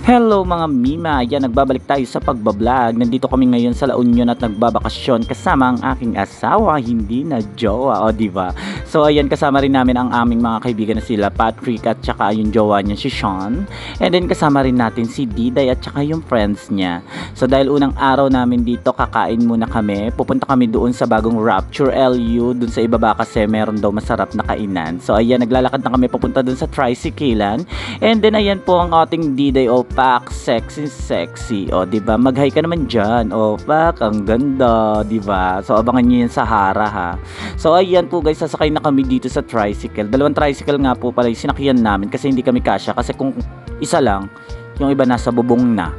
Hello mga Mima, yan nagbabalik tayo sa pagbablog. Nandito kami ngayon sa La Union at nagbabakasyon kasama ang aking asawa, hindi na jowa, o diba? So ayan, kasama rin namin ang aming mga kaibigan na sila Patrick at saka yung jowa niya si Sean. And then kasama rin natin si Diday at saka yung friends niya. So dahil unang araw namin dito, kakain muna kami. Pupunta kami doon sa bagong Rapture LU, doon sa ibaba kasi meron daw masarap na kainan. So ayan, naglalakad na kami papunta doon sa tricyclean. And then ayan po ang ating Diday o Pak, sexy. O, di ba? Mag-hi ka naman diyan. O, Pak, ang ganda, di ba? So, abangan niyo 'yan sa Hara, ha. So, ayan po, guys, sasakay na kami dito sa tricycle. Dalawang tricycle nga po pala yung sinakyan namin kasi hindi kami kasya. Kasi kung isa lang, yung iba nasa bubong na.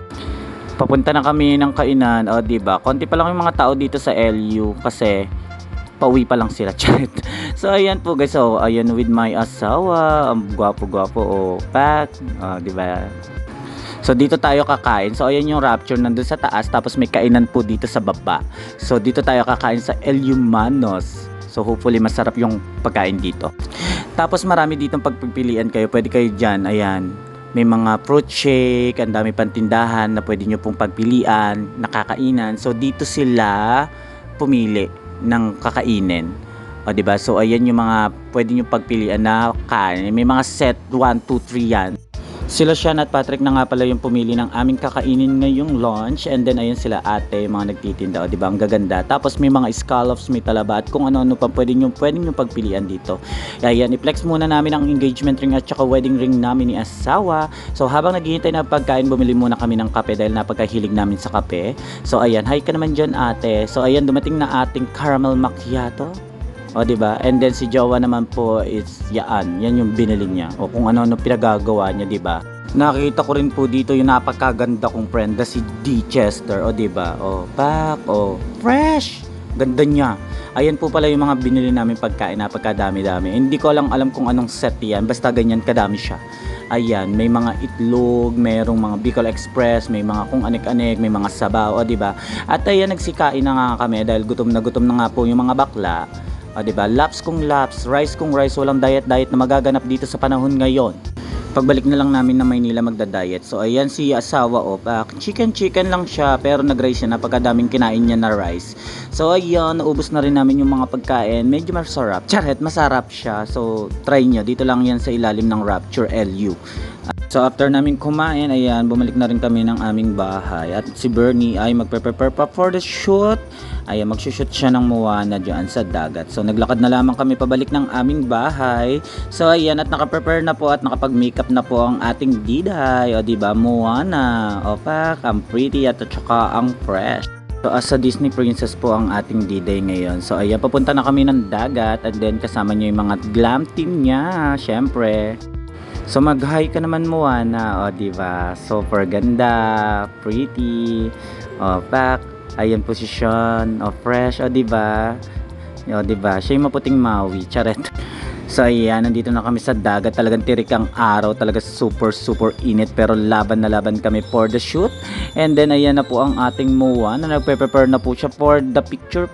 Papunta na kami ng kainan. O, di ba? Konti pa lang yung mga tao dito sa LU kasi pauwi pa lang sila, chat. So ayan po guys, so ayan with my asawa, ang gwapo-gwapo, o Pak, di ba? So dito tayo kakain. So ayan yung Rapture nandun sa taas, tapos may kainan po dito sa baba. So dito tayo kakain sa El Humanos. So hopefully masarap yung pagkain dito. Tapos marami ditong pagpipilian kayo. Pwede kayo dyan, ayan. May mga fruit shake, ang dami pang tindahan na pwede nyo pong pagpilian, nakakainan. So dito sila pumili ng kakainin. O diba? So ayan yung mga pwede nyo pagpilian na kain. May mga set 1, 2, 3 yan. Sila Sean at Patrick na nga pala yung pumili ng aming kakainin ngayong lunch. And then ayun sila ate, mga nagtitinda. O diba? Ang gaganda. Tapos may mga scallops, may talaba at kung ano-ano pa pwede nyo pagpilian dito. Ayan, i-flex muna namin ang engagement ring at saka wedding ring namin ni asawa. So habang naghihintay na pagkain, bumili muna kami ng kape dahil napagkahilig namin sa kape. So ayan, hi ka naman dyan ate. So ayan, dumating na ating caramel macchiato. O diba? And then si Jowa naman po is yan yung binili niya o kung ano-ano pinagagawa niya, diba? Nakita ko rin po dito yung napakaganda kong friend na si D. Chester, o diba? O Pak, o fresh! Ganda niya. Ayan po pala yung mga binili namin pagkain, napakadami-dami. Hindi ko lang alam kung anong set yan, basta ganyan kadami siya. Ayan, may mga itlog, mayroong mga Bicol Express, may mga kung anik-anik, may mga sabaw, o diba? At ayan, nagsikain na nga kami dahil gutom na nga po yung mga bakla. O diba? Laps kung laps, rice kung rice, walang diet na magaganap dito sa panahon ngayon. Pagbalik na lang namin na Maynila magda-diet. So ayan si asawa, o chicken lang siya pero nag-rice siya, napakadaming kinain niya na rice. So ayan, naubos na rin namin yung mga pagkain. Medyo masarap. Charet, masarap siya. So try nyo. Dito lang yan sa ilalim ng Rapture LU. So after namin kumain, ayan, bumalik na rin kami ng aming bahay. At si Bernie ay magpe-prepare pa for the shoot. Ayan, magsushoot siya ng Moana dyan sa dagat. So naglakad na lamang kami pabalik ng aming bahay. So ayan, at nakaprepare na po at nakapag-makeup na po ang ating Diday. O diba, Moana. O Pak, ang pretty at saka ang fresh. So as a Disney princess po ang ating Diday ngayon. So ayan, papunta na kami ng dagat. And then kasama niyo yung mga glam team niya, syempre. So mag-hi ka naman Moana, o diba? Super ganda, pretty, o Pak, ayan po si Sean, o fresh, o diba? O diba? Siya yung maputing Maui, charet. So ayan, nandito na kami sa dagat, talagang tirik ang araw, talaga super init, pero laban na laban kami for the shoot. And then ayan na po ang ating Moana, nagpe-prepare na po siya for the picture.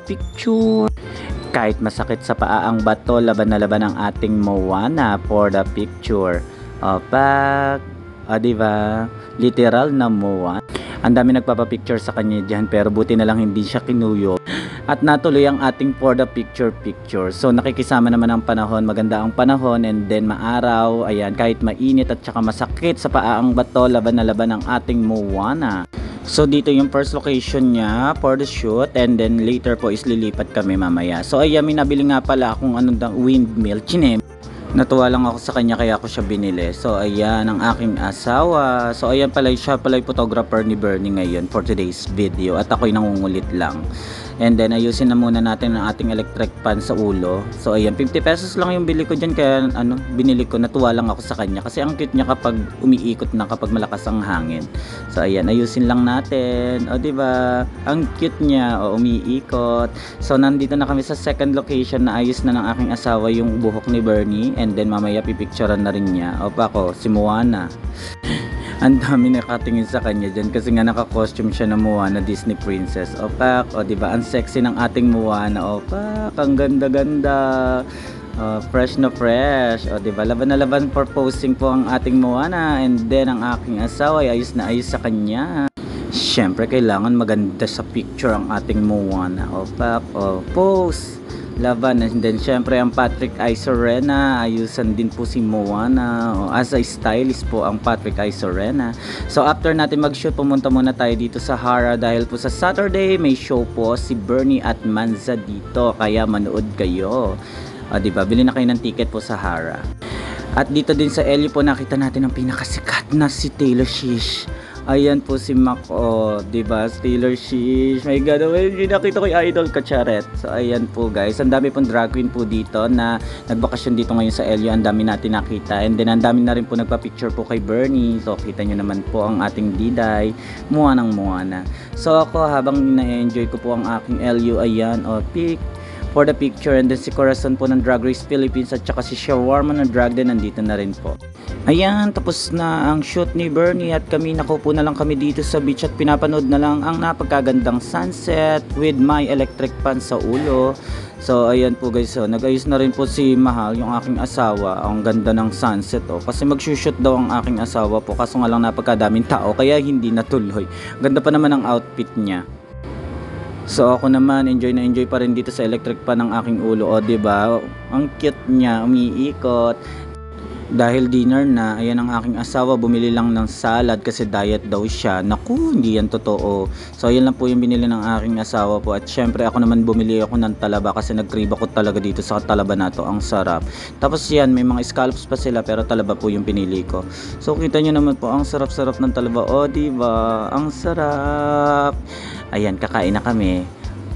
Kahit masakit sa paa ang bato, laban na laban ang ating Moana for the picture. O Pak, o diba? Literal na Moana. Ang dami nagpapapicture sa kanya dyan, pero buti na lang hindi siya kinuyo. At natuloy ang ating for the picture. So nakikisama naman ang panahon, maganda ang panahon, and then maaraw, ayan, kahit mainit at saka masakit sa paa ang bato, laban na laban ang ating Moana. So dito yung first location niya for the shoot, and then later po is lilipat kami mamaya. So ayan, may nabili nga pala akong windmill, chinem. Natuwa lang ako sa kanya kaya ako siya binili. So ayan ang aking asawa. So ayan pala, siya pala yung photographer ni Bernie ngayon for today's video. At ako'y nangungulit lang. And then ayusin na muna natin ang ating electric fan sa ulo. So ayan, 50 pesos lang yung bili ko dyan. Kaya binili ko, natuwa lang ako sa kanya. Kasi ang cute niya kapag umiikot na, kapag malakas ang hangin. So ayan, ayusin lang natin. O diba? Ang cute niya, o umiikot. So nandito na kami sa second location na ayos na ng aking asawa yung buhok ni Bernie. And then mamaya pipicturean na rin niya. O pa ko, si Moana. Ang dami nakatingin sa kanya dyan kasi nga naka-costume siya na Moana Disney princess. O Pak, o diba, ang sexy ng ating Moana. O Pak, ang ganda-ganda. Fresh na fresh. O, diba? Laban na laban for posting po ang ating Moana. And then, ang aking asawa ay ayos na ayos sa kanya. Siyempre, kailangan maganda sa picture ang ating Moana. O, pak, o, pose. Laban. And then, siyempre, ang Patrick Isorena. Ayusan din po si Moana. O, as a stylist po ang Patrick Isorena. So, after natin mag-shoot, pumunta muna tayo dito sa Hara. Dahil po sa Saturday, may show po si Bernie at Manza dito. Kaya manood kayo. O, diba? Bili na kayo ng ticket po sa Hara. At dito din sa Elio po nakita natin ang pinakasikat na si Taylor Swift. Ayan po si Mac, diba? Taylor Swift. My God, nakita ko yung idol ka, Charet. So, ayan po guys. Ang dami pong drag queen po dito na nagbakasyon dito ngayon sa Elio. Ang dami natin nakita. And then, ang dami na rin po nagpa-picture po kay Bernie. So, kita nyo naman po ang ating Diday. Moanang Moana. So, ako habang na-enjoy ko po ang aking Elio, ayan, pic for the picture. And then si Corazon po ng Drag Race Philippines at saka si Shawarma ng Drag din nandito na rin po. Ayan, tapos na ang shoot ni Bernie at kami nakupo na lang kami dito sa beach at pinapanood na lang ang napagkagandang sunset with my electric fan sa ulo. So ayan po guys, nag-ayos na rin po si Mahal, yung aking asawa. Ang ganda ng sunset kasi mag-shoot daw ang aking asawa po kaso nga lang napagkadaming tao kaya hindi natuloy. Ganda pa naman ang outfit niya. So ako naman enjoy na enjoy pa rin dito sa electric pan ng aking ulo. O diba? Ang cute niya, umiikot. Dahil dinner na, ayan ang aking asawa bumili lang ng salad kasi diet daw siya. Naku, hindi yan totoo. So ayan lang po yung binili ng aking asawa po. At syempre ako naman bumili ako ng talaba kasi nag-crave ako talaga dito sa talaba na to. Ang sarap. Tapos yan, may mga scallops pa sila pero talaba po yung pinili ko. So kita nyo naman po, ang sarap-sarap ng talaba. O diba? Ang sarap. Ayan, kakain na kami.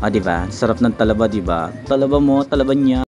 O diba? Sarap ng talaba, diba? Talaba mo, talaba niya.